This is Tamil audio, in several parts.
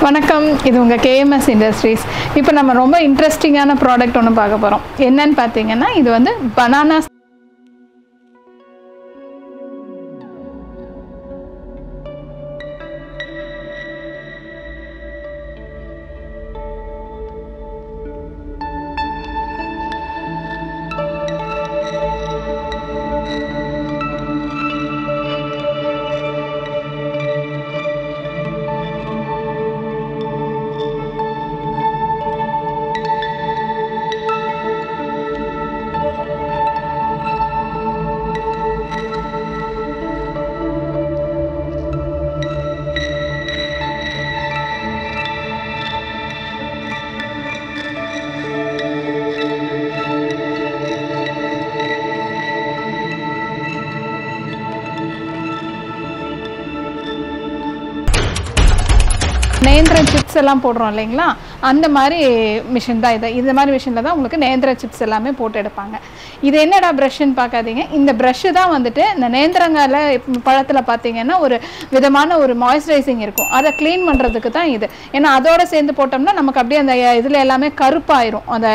வணக்கம், இது உங்கள் KMS இண்டஸ்ட்ரீஸ். இப்போ நம்ம ரொம்ப இன்ட்ரெஸ்டிங்கான ப்ராடக்ட் ஒன்று பார்க்க போகிறோம். என்னன்னு பார்த்தீங்கன்னா, இது வந்து பனானா நேந்திர சிப்ஸ் எல்லாம் போடுறோம் இல்லைங்களா, அந்த மாதிரி மிஷின் தான் இது. இந்த மாதிரி மிஷினில் தான் உங்களுக்கு நேந்திர சிப்ஸ் எல்லாமே போட்டு எடுப்பாங்க. இது என்னடா ப்ரஷ்ன்னு பார்க்காதீங்க, இந்த ப்ரஷ்ஷு தான் வந்துட்டு இந்த நேந்திரங்கால பழத்தில் பார்த்தீங்கன்னா ஒரு விதமான ஒரு மாய்ஸ்சரைசிங் இருக்கும், அதை க்ளீன் பண்ணுறதுக்கு தான் இது. ஏன்னா அதோடு சேர்ந்து போட்டோம்னா நமக்கு அப்படியே அந்த இதில் எல்லாமே கருப்பாயிரும் அந்த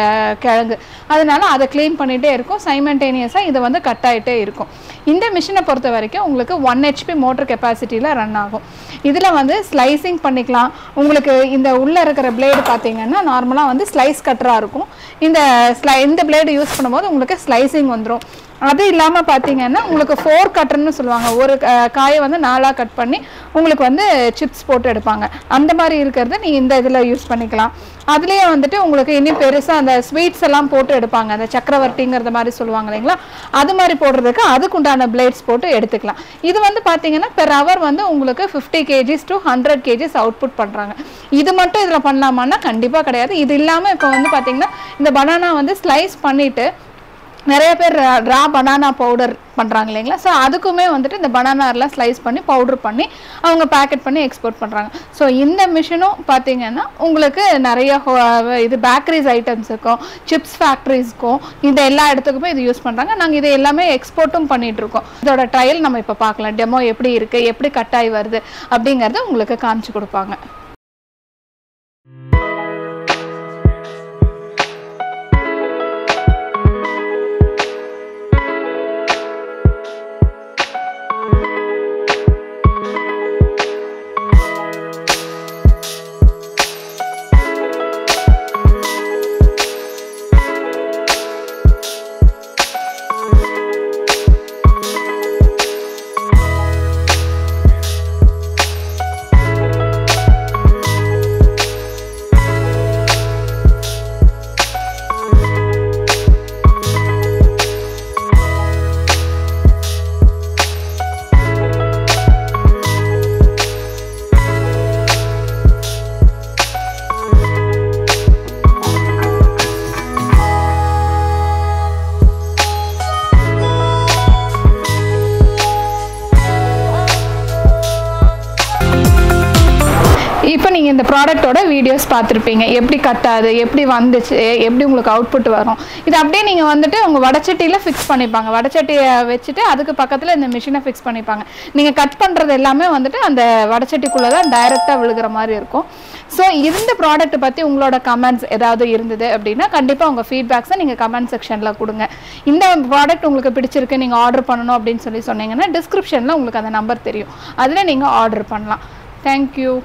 கிழங்கு, அதனால அதை க்ளீன் பண்ணிகிட்டே இருக்கும். சைமல்டேனியஸாக இது வந்து கட் ஆகிட்டே இருக்கும். இந்த மிஷினை பொறுத்த வரைக்கும் உங்களுக்கு 1 HP மோட்டர் கெப்பாசிட்டியில் ரன் ஆகும். இதில் வந்து ஸ்லைசிங் பண்ணிக்கலாம். உங்களுக்கு இந்த உள்ளே இருக்கிற பிளேடு பார்த்தீங்கன்னா நார்மலாக வந்து ஸ்லைஸ் கட்டராக இருக்கும். இந்த பிளேடு யூஸ் பண்ணும்போது உங்களுக்கு ஸ்லைசிங் வந்துடும். அது இல்லாமல் பார்த்தீங்கன்னா உங்களுக்கு 4 கட்டர்னு சொல்லுவாங்க. ஒரு காயை வந்து 4ஆக கட் பண்ணி உங்களுக்கு வந்து சிப்ஸ் போட்டு எடுப்பாங்க. அந்த மாதிரி இருக்கிறது நீங்கள் இந்த இதில் யூஸ் பண்ணிக்கலாம். அதுலேயே வந்துட்டு உங்களுக்கு இன்னும் பெருசாக அந்த ஸ்வீட்ஸ் எல்லாம் போட்டு எடுப்பாங்க, அந்த சக்கரவர்த்திங்கிறத மாதிரி சொல்லுவாங்க இல்லைங்களா, அது மாதிரி போடுறதுக்கு அதுக்குண்டான பிளேட்ஸ் போட்டு எடுத்துக்கலாம். இது வந்து பார்த்தீங்கன்னா பெர் ஹவர் வந்து உங்களுக்கு 50 kgs to 100 kgs அவுட்புட் பண்ணுறாங்க. இது மட்டும் இதில் பண்ணலாமான்னா கண்டிப்பாக கிடையாது. இது இல்லாமல் இப்போ வந்து பார்த்தீங்கன்னா இந்த பனானா வந்து ஸ்லைஸ் பண்ணிவிட்டு நிறைய பேர் ரா பனானா பவுடர் பண்ணுறாங்க இல்லைங்களா, ஸோ அதுக்குமே வந்துட்டு இந்த பனானாலாம் ஸ்லைஸ் பண்ணி பவுடர் பண்ணி அவங்க பேக்கெட் பண்ணி எக்ஸ்போர்ட் பண்ணுறாங்க. ஸோ இந்த மிஷினும் பார்த்தீங்கன்னா உங்களுக்கு நிறைய இது பேக்கரிஸ் ஐட்டம்ஸுக்கும் சிப்ஸ் ஃபேக்ட்ரிஸ்க்கும் இந்த எல்லா இடத்துக்குமே இது யூஸ் பண்ணுறாங்க. நாங்கள் இது எல்லாமே எக்ஸ்போர்ட்டும் பண்ணிகிட்ருக்கோம். இதோட ட்ரையல் நம்ம இப்போ பார்க்கலாம். டெமோ எப்படி இருக்குது, எப்படி கட் ஆகி வருது அப்படிங்கிறத உங்களுக்கு காமிச்சு கொடுப்பாங்க. இப்போ நீங்கள் இந்த ப்ராடக்டோட வீடியோஸ் பார்த்துருப்பீங்க, எப்படி கட் ஆகுது, எப்படி வந்துச்சு, எப்படி உங்களுக்கு அவுட்புட் வரும். இது அப்படியே நீங்கள் வந்துட்டு உங்கள் வடச்சட்டியில் ஃபிக்ஸ் பண்ணிப்பாங்க. வடச்சட்டியை வச்சுட்டு அதுக்கு பக்கத்தில் இந்த மிஷினை ஃபிக்ஸ் பண்ணிப்பாங்க. நீங்கள் கட் பண்ணுறது எல்லாமே வந்துட்டு அந்த வடச்சட்டிக்குள்ளே தான் டைரெக்டாக விழுகிற மாதிரி இருக்கும். ஸோ இந்த ப்ராடக்ட் பற்றி உங்களோட கமெண்ட்ஸ் ஏதாவது இருந்தது அப்படின்னா கண்டிப்பாக உங்கள் ஃபீட்பேக்ஸை நீங்கள் கமெண்ட் செக்ஷனில் கொடுங்க. இந்த ப்ராடக்ட் உங்களுக்கு பிடிச்சிருக்கு, நீங்கள் ஆர்டர் பண்ணணும் அப்படின்னு சொன்னீங்கன்னா டிஸ்கிரிப்ஷனில் உங்களுக்கு அந்த நம்பர் தெரியும், அதில் நீங்கள் ஆர்டர் பண்ணலாம். தேங்க்யூ.